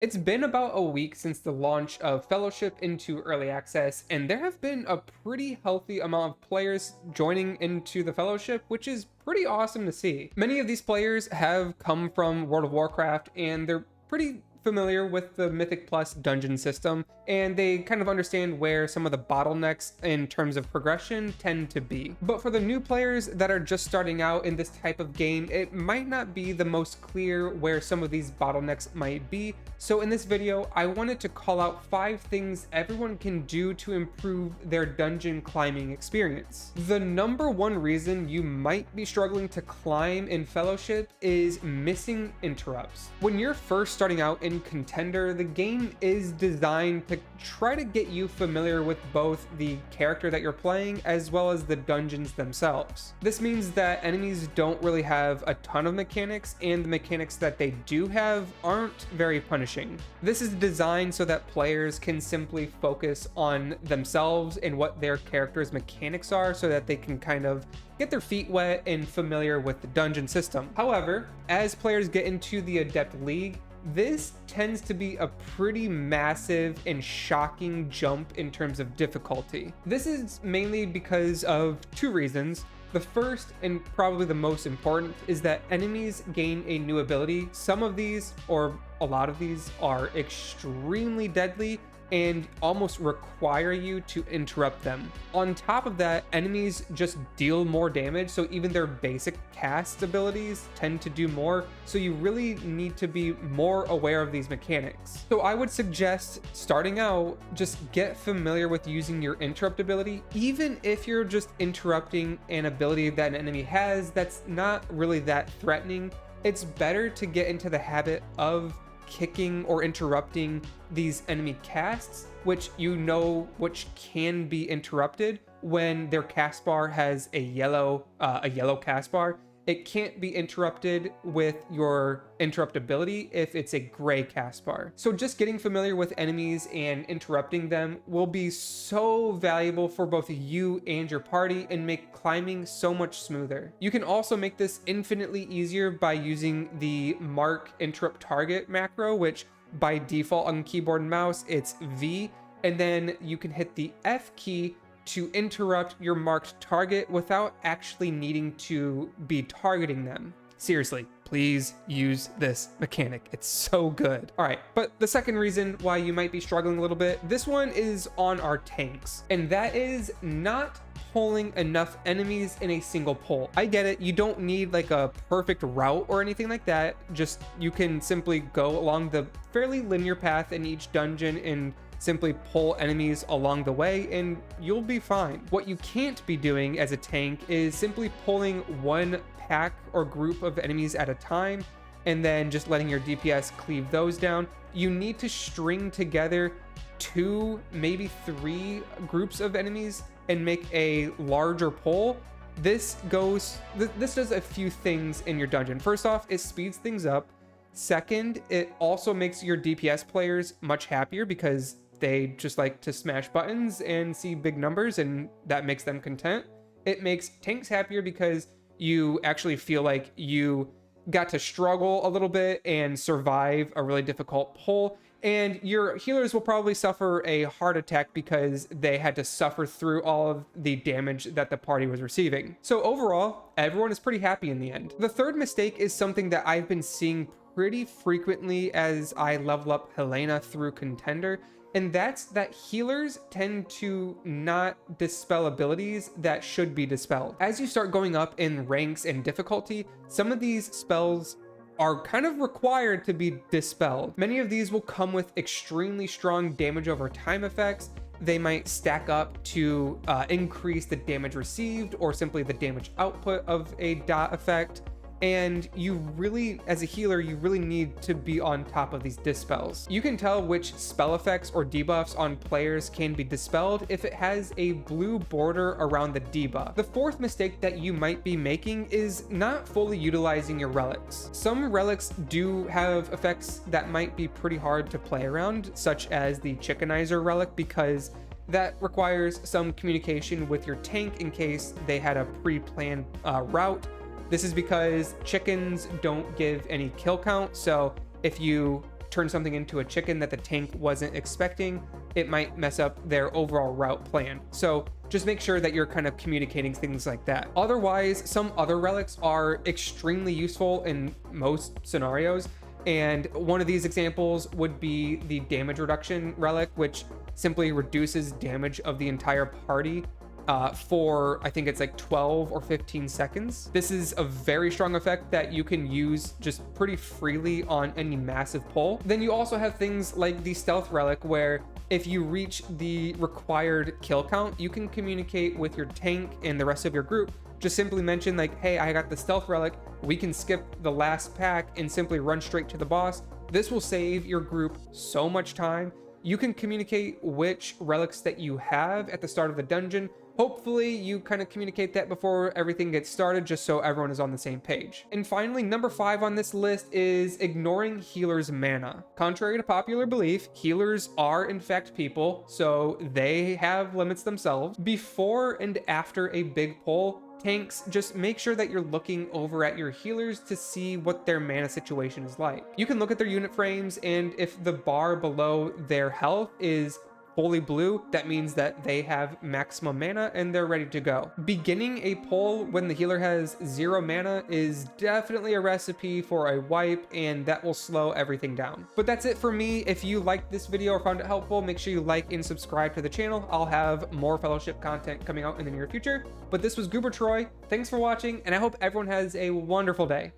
It's been about a week since the launch of Fellowship into early access, and there have been a pretty healthy amount of players joining into the Fellowship, which is pretty awesome to see. Many of these players have come from World of Warcraft, and they're pretty familiar with the Mythic Plus dungeon system, and they kind of understand where some of the bottlenecks in terms of progression tend to be. But for the new players that are just starting out in this type of game, it might not be the most clear where some of these bottlenecks might be. So in this video, I wanted to call out 5 things everyone can do to improve their dungeon climbing experience. The number one reason you might be struggling to climb in Fellowship is missing interrupts. When you're first starting out in Contender, the game is designed to try to get you familiar with both the character that you're playing as well as the dungeons themselves. This means that enemies don't really have a ton of mechanics, and the mechanics that they do have aren't very punishing. This is designed so that players can simply focus on themselves and what their character's mechanics are so that they can kind of get their feet wet and familiar with the dungeon system. However, as players get into the Adept League, this tends to be a pretty massive and shocking jump in terms of difficulty. This is mainly because of 2 reasons. The first, and probably the most important, is that enemies gain a new ability. Some of these, or a lot of these, are extremely deadly and almost require you to interrupt them. On top of that, enemies just deal more damage, so even their basic cast abilities tend to do more, so you really need to be more aware of these mechanics. So I would suggest, starting out, just get familiar with using your interrupt ability, even if you're just interrupting an ability that an enemy has that's not really that threatening. It's better to get into the habit of kicking or interrupting these enemy casts, which can be interrupted when their cast bar has a yellow cast bar. It can't be interrupted with your interrupt ability if it's a gray cast bar. So just getting familiar with enemies and interrupting them will be so valuable for both you and your party and make climbing so much smoother. You can also make this infinitely easier by using the mark interrupt target macro, which by default on keyboard and mouse, it's V, and then you can hit the F key to interrupt your marked target without actually needing to be targeting them. Seriously, please use this mechanic. It's so good. All right, but the second reason why you might be struggling a little bit, this one is on our tanks, and that is not pulling enough enemies in a single pull. I get it, you don't need like a perfect route or anything like that. Just you can simply go along the fairly linear path in each dungeon and simply pull enemies along the way and you'll be fine. What you can't be doing as a tank is simply pulling one pack or group of enemies at a time and then just letting your DPS cleave those down. You need to string together 2, maybe 3 groups of enemies and make a larger pull. This does a few things in your dungeon. First off, it speeds things up. Second, it also makes your DPS players much happier because they just like to smash buttons and see big numbers, and that makes them content. It makes tanks happier because you actually feel like you got to struggle a little bit and survive a really difficult pull. And your healers will probably suffer a heart attack because they had to suffer through all of the damage that the party was receiving. So overall, everyone is pretty happy in the end. The third mistake is something that I've been seeing pretty frequently as I level up Helena through Contender, and that's that healers tend to not dispel abilities that should be dispelled. As you start going up in ranks and difficulty, some of these spells are kind of required to be dispelled. Many of these will come with extremely strong damage over time effects. They might stack up to increase the damage received or simply the damage output of a dot effect. And you really, as a healer, you really need to be on top of these dispels. You can tell which spell effects or debuffs on players can be dispelled if it has a blue border around the debuff. The fourth mistake that you might be making is not fully utilizing your relics. Some relics do have effects that might be pretty hard to play around, such as the Chickenizer relic, because that requires some communication with your tank in case they had a pre-planned route. This is because chickens don't give any kill count, so if you turn something into a chicken that the tank wasn't expecting, it might mess up their overall route plan. So just make sure that you're kind of communicating things like that. Otherwise, some other relics are extremely useful in most scenarios. And one of these examples would be the damage reduction relic, which simply reduces damage of the entire party for, I think it's like 12 or 15 seconds. This is a very strong effect that you can use just pretty freely on any massive pull. Then you also have things like the stealth relic, where if you reach the required kill count, you can communicate with your tank and the rest of your group. Just simply mention like, hey, I got the stealth relic. We can skip the last pack and simply run straight to the boss. This will save your group so much time. You can communicate which relics that you have at the start of the dungeon. Hopefully you kind of communicate that before everything gets started, just so everyone is on the same page. And finally, number 5 on this list is ignoring healers' mana. Contrary to popular belief, healers are in fact people, so they have limits themselves. Before and after a big pull, tanks, just make sure that you're looking over at your healers to see what their mana situation is like. You can look at their unit frames, and if the bar below their health is fully blue, that means that they have maximum mana and they're ready to go. Beginning a pull when the healer has 0 mana is definitely a recipe for a wipe, and that will slow everything down. But that's it for me. If you liked this video or found it helpful, make sure you like and subscribe to the channel. I'll have more Fellowship content coming out in the near future. But this was GooberTroy. Thanks for watching, and I hope everyone has a wonderful day.